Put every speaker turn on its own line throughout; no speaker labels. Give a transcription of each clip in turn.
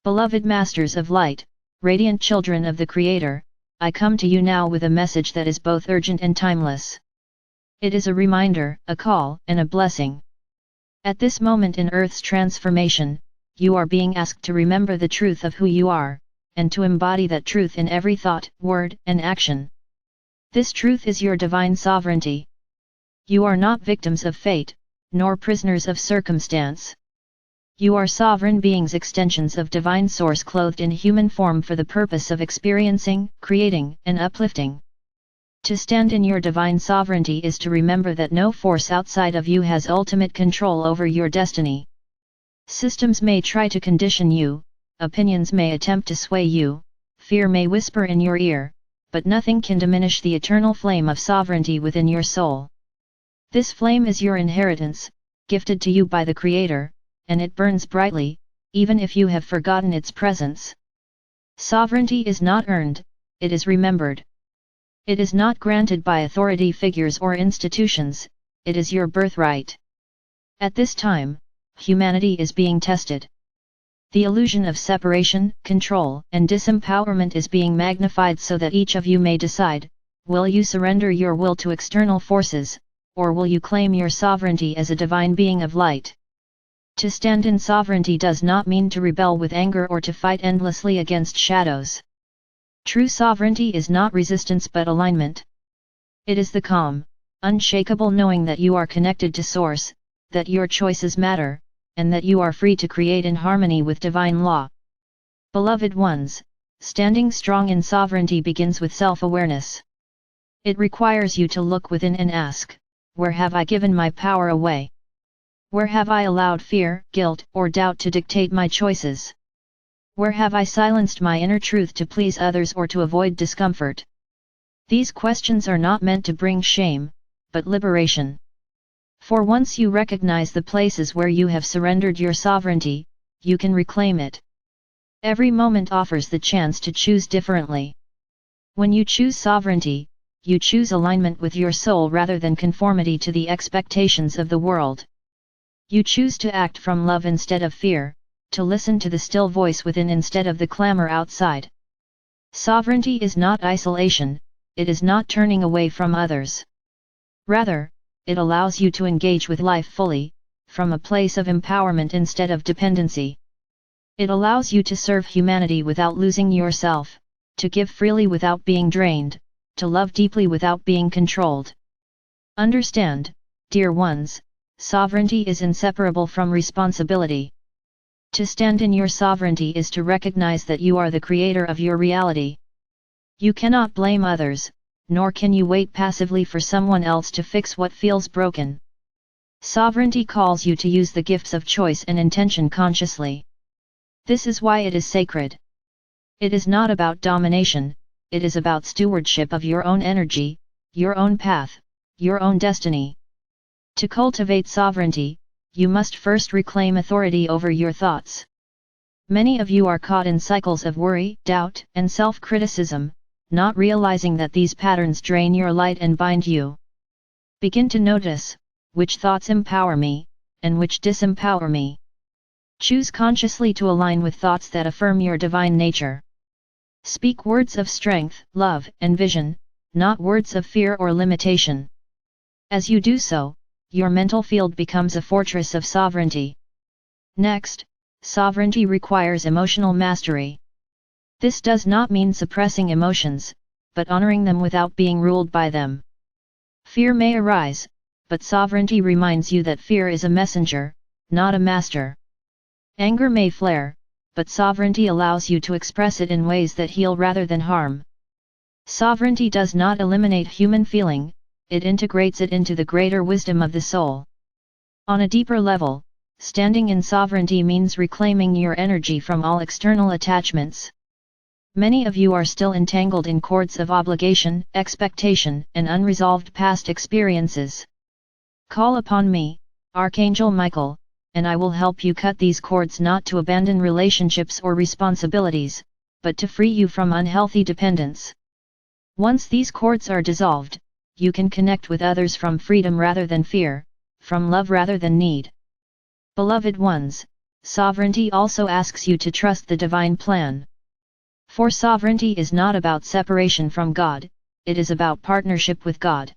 Beloved Masters of Light, radiant children of the Creator, I come to you now with a message that is both urgent and timeless. It is a reminder, a call, and a blessing. At this moment in Earth's transformation, you are being asked to remember the truth of who you are, and to embody that truth in every thought, word, and action. This truth is your divine sovereignty. You are not victims of fate, nor prisoners of circumstance. You are sovereign beings, extensions of divine source clothed in human form for the purpose of experiencing, creating, and uplifting. To stand in your divine sovereignty is to remember that no force outside of you has ultimate control over your destiny. Systems may try to condition you, opinions may attempt to sway you, fear may whisper in your ear, but nothing can diminish the eternal flame of sovereignty within your soul. This flame is your inheritance, gifted to you by the Creator, and it burns brightly, even if you have forgotten its presence. Sovereignty is not earned, it is remembered. It is not granted by authority figures or institutions, it is your birthright. At this time, humanity is being tested. The illusion of separation, control, and disempowerment is being magnified so that each of you may decide, will you surrender your will to external forces, or will you claim your sovereignty as a divine being of light? To stand in sovereignty does not mean to rebel with anger or to fight endlessly against shadows. True sovereignty is not resistance but alignment. It is the calm, unshakable knowing that you are connected to Source, that your choices matter, and that you are free to create in harmony with divine law. Beloved ones, standing strong in sovereignty begins with self-awareness. It requires you to look within and ask, where have I given my power away? Where have I allowed fear, guilt, or doubt to dictate my choices? Where have I silenced my inner truth to please others or to avoid discomfort? These questions are not meant to bring shame, but liberation. For once you recognize the places where you have surrendered your sovereignty, you can reclaim it. Every moment offers the chance to choose differently. When you choose sovereignty, you choose alignment with your soul rather than conformity to the expectations of the world. You choose to act from love instead of fear, to listen to the still voice within instead of the clamor outside. Sovereignty is not isolation, it is not turning away from others. Rather, it allows you to engage with life fully, from a place of empowerment instead of dependency. It allows you to serve humanity without losing yourself, to give freely without being drained, to love deeply without being controlled. Understand, dear ones, sovereignty is inseparable from responsibility. To stand in your sovereignty is to recognize that you are the creator of your reality. You cannot blame others, nor can you wait passively for someone else to fix what feels broken. Sovereignty calls you to use the gifts of choice and intention consciously. This is why it is sacred. It is not about domination, it is about stewardship of your own energy, your own path, your own destiny. To cultivate sovereignty, you must first reclaim authority over your thoughts. Many of you are caught in cycles of worry, doubt, and self-criticism, not realizing that these patterns drain your light and bind you. Begin to notice, which thoughts empower me, and which disempower me. Choose consciously to align with thoughts that affirm your divine nature. Speak words of strength, love, and vision, not words of fear or limitation. As you do so, your mental field becomes a fortress of sovereignty. Next, sovereignty requires emotional mastery. This does not mean suppressing emotions, but honoring them without being ruled by them. Fear may arise, but sovereignty reminds you that fear is a messenger, not a master. Anger may flare, but sovereignty allows you to express it in ways that heal rather than harm. Sovereignty does not eliminate human feeling, it integrates it into the greater wisdom of the soul. On a deeper level, standing in sovereignty means reclaiming your energy from all external attachments. Many of you are still entangled in cords of obligation, expectation, and unresolved past experiences. Call upon me, Archangel Michael, and I will help you cut these cords, not to abandon relationships or responsibilities, but to free you from unhealthy dependence. Once these cords are dissolved, you can connect with others from freedom rather than fear, from love rather than need. Beloved ones, sovereignty also asks you to trust the divine plan. For sovereignty is not about separation from God, it is about partnership with God.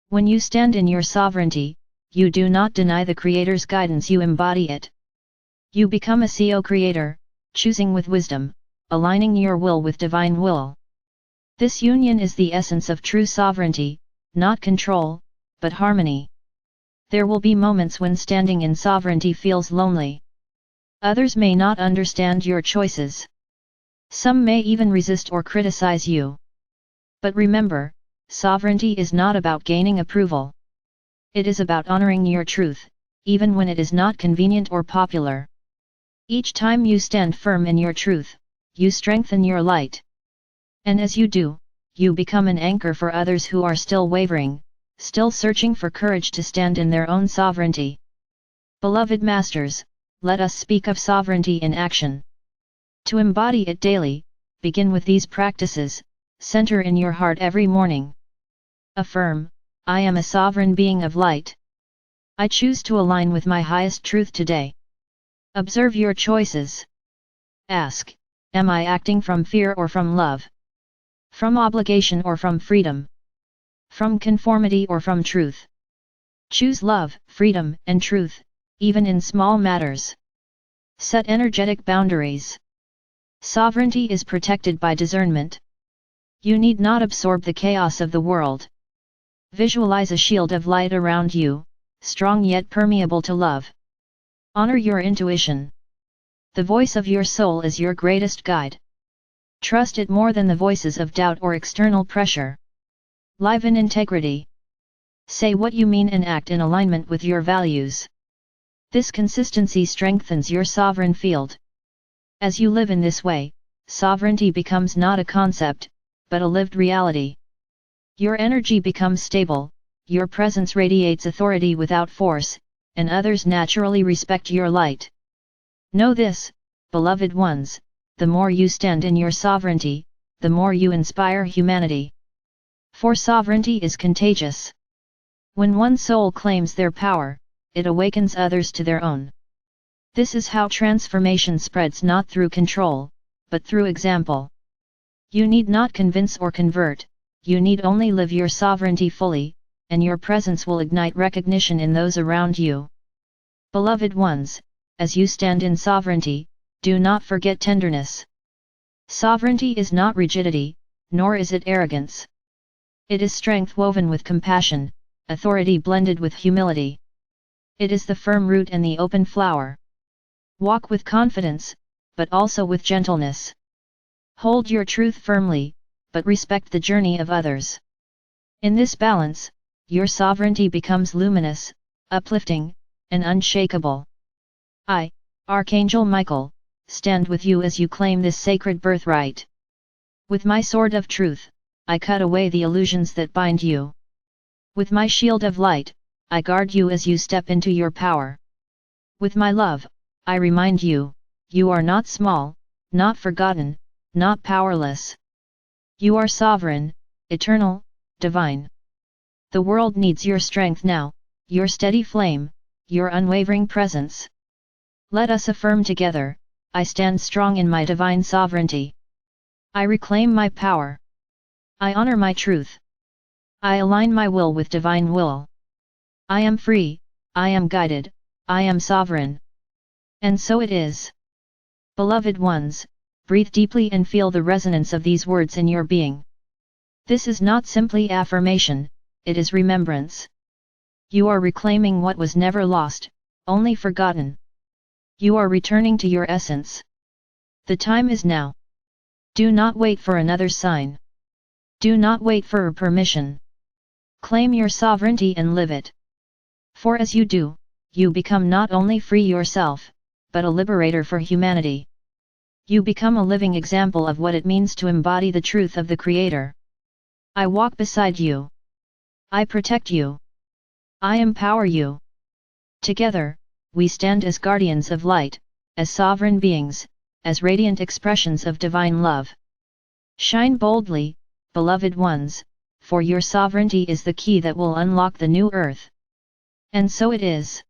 When you stand in your sovereignty, you do not deny the Creator's guidance, you embody it. You become a co-creator, choosing with wisdom, aligning your will with divine will. This union is the essence of true sovereignty, not control, but harmony. There will be moments when standing in sovereignty feels lonely. Others may not understand your choices. Some may even resist or criticize you. But remember, sovereignty is not about gaining approval. It is about honoring your truth, even when it is not convenient or popular. Each time you stand firm in your truth, you strengthen your light. And as you do, you become an anchor for others who are still wavering, still searching for courage to stand in their own sovereignty. Beloved Masters, let us speak of sovereignty in action. To embody it daily, begin with these practices. Center in your heart every morning. Affirm, I am a sovereign being of light. I choose to align with my highest truth today. Observe your choices. Ask, am I acting from fear or from love? From obligation or from freedom? From conformity or from truth? Choose love, freedom, and truth, even in small matters. Set energetic boundaries. Sovereignty is protected by discernment. You need not absorb the chaos of the world. Visualize a shield of light around you, strong yet permeable to love. Honor your intuition. The voice of your soul is your greatest guide. Trust it more than the voices of doubt or external pressure. Live in integrity. Say what you mean and act in alignment with your values. This consistency strengthens your sovereign field. As you live in this way, sovereignty becomes not a concept, but a lived reality. Your energy becomes stable, your presence radiates authority without force, and others naturally respect your light. Know this, beloved ones, the more you stand in your sovereignty, the more you inspire humanity. For sovereignty is contagious. When one soul claims their power, it awakens others to their own. This is how transformation spreads, not through control, but through example. You need not convince or convert, you need only live your sovereignty fully, and your presence will ignite recognition in those around you. Beloved ones, as you stand in sovereignty, do not forget tenderness. Sovereignty is not rigidity, nor is it arrogance. It is strength woven with compassion, authority blended with humility. It is the firm root and the open flower. Walk with confidence, but also with gentleness. Hold your truth firmly, but respect the journey of others. In this balance, your sovereignty becomes luminous, uplifting, and unshakable. I, Archangel Michael, stand with you as you claim this sacred birthright. With my sword of truth, I cut away the illusions that bind you. With my shield of light, I guard you as you step into your power. With my love, I remind you, you are not small, not forgotten, not powerless. You are sovereign, eternal, divine. The world needs your strength now, your steady flame, your unwavering presence. Let us affirm together, I stand strong in my divine sovereignty. I reclaim my power. I honor my truth. I align my will with divine will. I am free, I am guided, I am sovereign. And so it is. Beloved ones, breathe deeply and feel the resonance of these words in your being. This is not simply affirmation, it is remembrance. You are reclaiming what was never lost, only forgotten. You are returning to your essence. The time is now. Do not wait for another sign. Do not wait for permission. Claim your sovereignty and live it. For as you do, you become not only free yourself, but a liberator for humanity. You become a living example of what it means to embody the truth of the Creator. I walk beside you. I protect you. I empower you. Together, we stand as guardians of light, as sovereign beings, as radiant expressions of divine love. Shine boldly, beloved ones, for your sovereignty is the key that will unlock the new earth. And so it is.